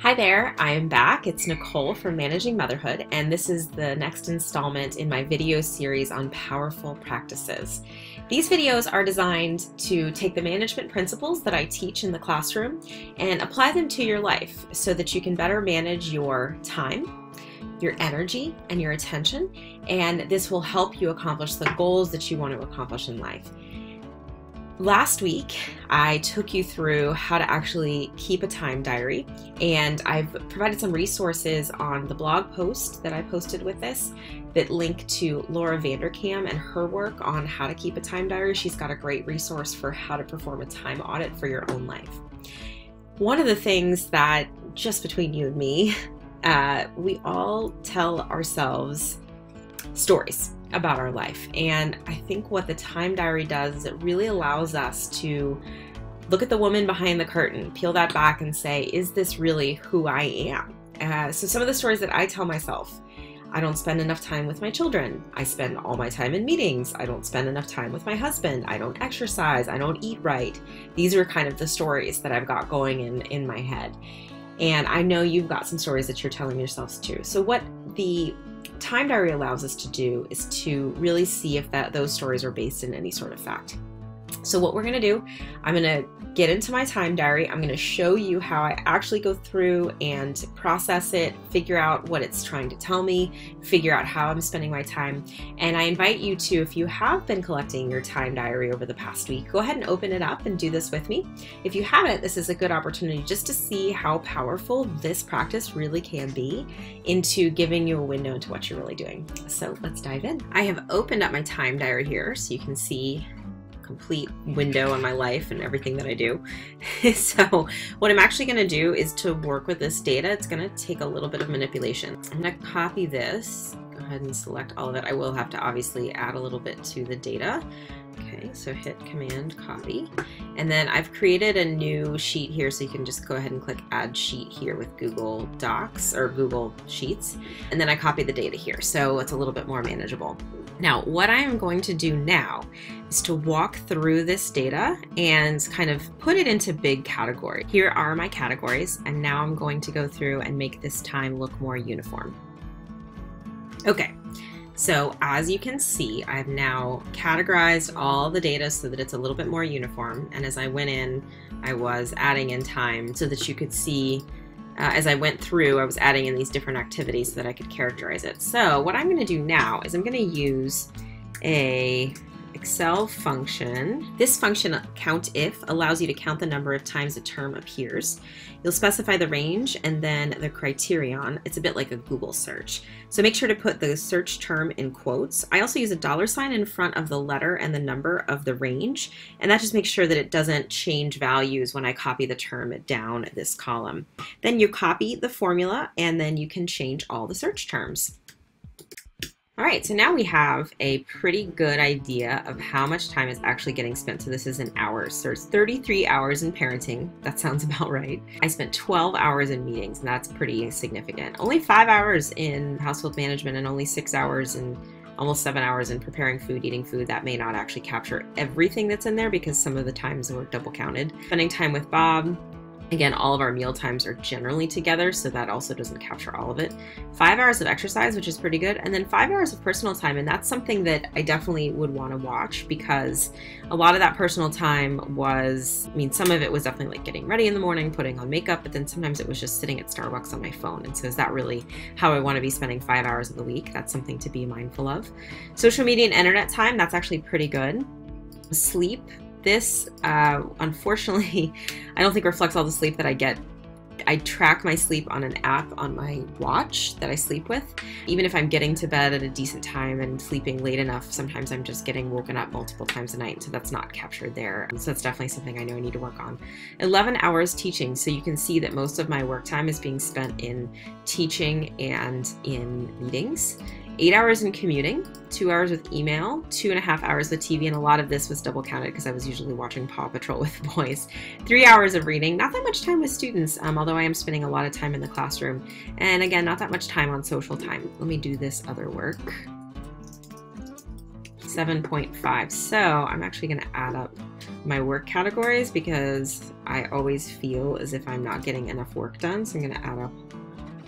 Hi there, I am back. It's Nicole from Managing Motherhood, and this is the next installment in my video series on powerful practices. These videos are designed to take the management principles that I teach in the classroom and apply them to your life so that you can better manage your time, your energy, and your attention, and this will help you accomplish the goals that you want to accomplish in life. Last week, I took you through how to actually keep a time diary, and I've provided some resources on the blog post that I posted with this that link to Laura Vanderkam and her work on how to keep a time diary. She's got a great resource for how to perform a time audit for your own life. One of the things that, just between you and me, we all tell ourselves stories about our life, and I think what the time diary does is it really allows us to look at the woman behind the curtain, peel that back and say, is this really who I am? So some of the stories that I tell myself: I don't spend enough time with my children, I spend all my time in meetings, I don't spend enough time with my husband, I don't exercise, I don't eat right. These are kind of the stories that I've got going in my head, and I know you've got some stories that you're telling yourselves too. So what the time diary allows us to do is to really see if those stories are based in any sort of fact. So what we're going to do, I'm going to get into my time diary. I'm going to show you how I actually go through and process it, figure out what it's trying to tell me, figure out how I'm spending my time. And I invite you to, if you have been collecting your time diary over the past week, go ahead and open it up and do this with me. If you haven't, this is a good opportunity just to see how powerful this practice really can be into giving you a window into what you're really doing. So let's dive in. I have opened up my time diary here so you can see complete window on my life and everything that I do. So what I'm actually going to do is to work with this data. It's going to take a little bit of manipulation. I'm going to copy this. Go ahead and select all of it. I will have to obviously add a little bit to the data. Okay, so hit Command Copy, and then I've created a new sheet here, so you can just go ahead and click Add Sheet here with Google Docs or Google Sheets, and then I copy the data here, so it's a little bit more manageable. Now, what I am going to do now is to walk through this data and kind of put it into big categories. Here are my categories, and now I'm going to go through and make this time look more uniform. Okay. So as you can see, I've now categorized all the data so that it's a little bit more uniform. And as I went in, I was adding in time so that you could see, as I went through, I was adding in these different activities so that I could characterize it. So what I'm going to do now is I'm going to use a Excel function. This function, COUNTIF, allows you to count the number of times a term appears. You'll specify the range and then the criterion. It's a bit like a Google search. So make sure to put the search term in quotes. I also use a $ in front of the letter and the number of the range, and that just makes sure that it doesn't change values when I copy the term down this column. Then you copy the formula, and then you can change all the search terms. All right, so now we have a pretty good idea of how much time is actually getting spent. So this is in hours. So it's 33 hours in parenting. That sounds about right. I spent 12 hours in meetings, and that's pretty significant. Only 5 hours in household management and only 6 hours and almost 7 hours in preparing food, eating food. That may not actually capture everything that's in there because some of the times were double counted. Spending time with Bob. Again, all of our meal times are generally together, so that also doesn't capture all of it. 5 hours of exercise, which is pretty good, and then 5 hours of personal time, and that's something that I definitely would want to watch because a lot of that personal time was, I mean, some of it was definitely like getting ready in the morning, putting on makeup, but then sometimes it was just sitting at Starbucks on my phone. And so is that really how I want to be spending 5 hours of the week? That's something to be mindful of. Social media and internet time, that's actually pretty good. Sleep. This, unfortunately, I don't think reflects all the sleep that I get. I track my sleep on an app on my watch that I sleep with. Even if I'm getting to bed at a decent time and sleeping late enough, sometimes I'm just getting woken up multiple times a night, so that's not captured there. So that's definitely something I know I need to work on. 11 hours teaching, so you can see that most of my work time is being spent in teaching and in meetings. 8 hours in commuting, 2 hours with email, 2.5 hours with TV, and a lot of this was double counted because I was usually watching Paw Patrol with the boys. 3 hours of reading, not that much time with students, although I am spending a lot of time in the classroom. And again, not that much time on social time. Let me do this other work. 7.5. So I'm actually going to add up my work categories because I always feel as if I'm not getting enough work done. So I'm going to add up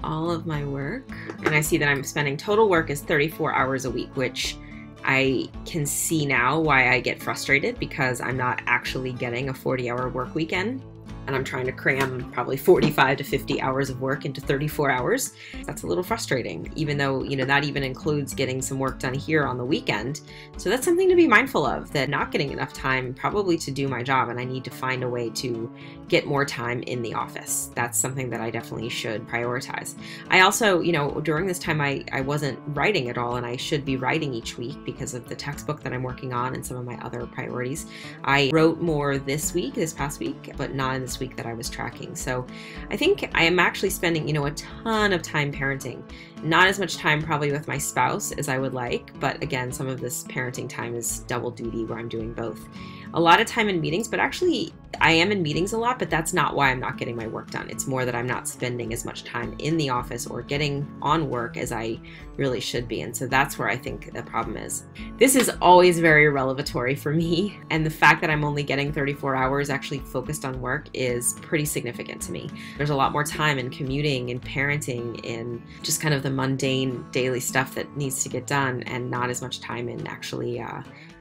all of my work, and I see that I'm spending total work is 34 hours a week, which I can see now why I get frustrated, because I'm not actually getting a 40-hour work weekend. And I'm trying to cram probably 45 to 50 hours of work into 34 hours. That's a little frustrating, even though, that even includes getting some work done here on the weekend. So that's something to be mindful of, that not getting enough time probably to do my job, and I need to find a way to get more time in the office. That's something that I definitely should prioritize. I also, during this time I wasn't writing at all, and I should be writing each week because of the textbook that I'm working on and some of my other priorities. I wrote more this past week, but not in this week that I was tracking. So I think I am actually spending, a ton of time parenting. Not as much time probably with my spouse as I would like, but again, some of this parenting time is double duty where I'm doing both. A lot of time in meetings, but actually I am in meetings a lot, but that's not why I'm not getting my work done. It's more that I'm not spending as much time in the office or getting on work as I really should be. And so that's where I think the problem is. This is always very revelatory for me. And the fact that I'm only getting 34 hours actually focused on work is pretty significant to me. There's a lot more time in commuting and parenting and just kind of the mundane daily stuff that needs to get done, and not as much time in actually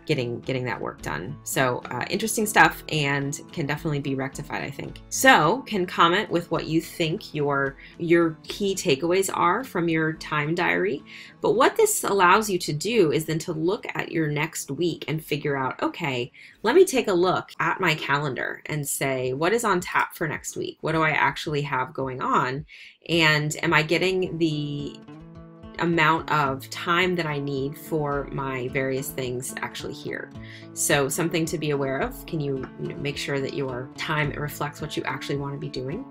getting that work done. So interesting stuff, and can definitely be rectified, I think. So can comment with what you think your key takeaways are from your time diary. But what this allows you to do is then to look at your next week and figure out, okay, let me take a look at my calendar and say, what is on tap for next week? What do I actually have going on? And am I getting the amount of time that I need for my various things actually here? So something to be aware of. Can you, make sure that your time reflects what you actually want to be doing?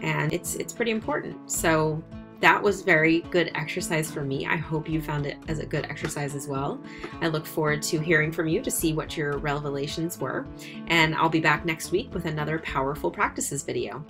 And it's pretty important. So that was very good exercise for me. I hope you found it as a good exercise as well. I look forward to hearing from you to see what your revelations were. And I'll be back next week with another Powerful Practices video.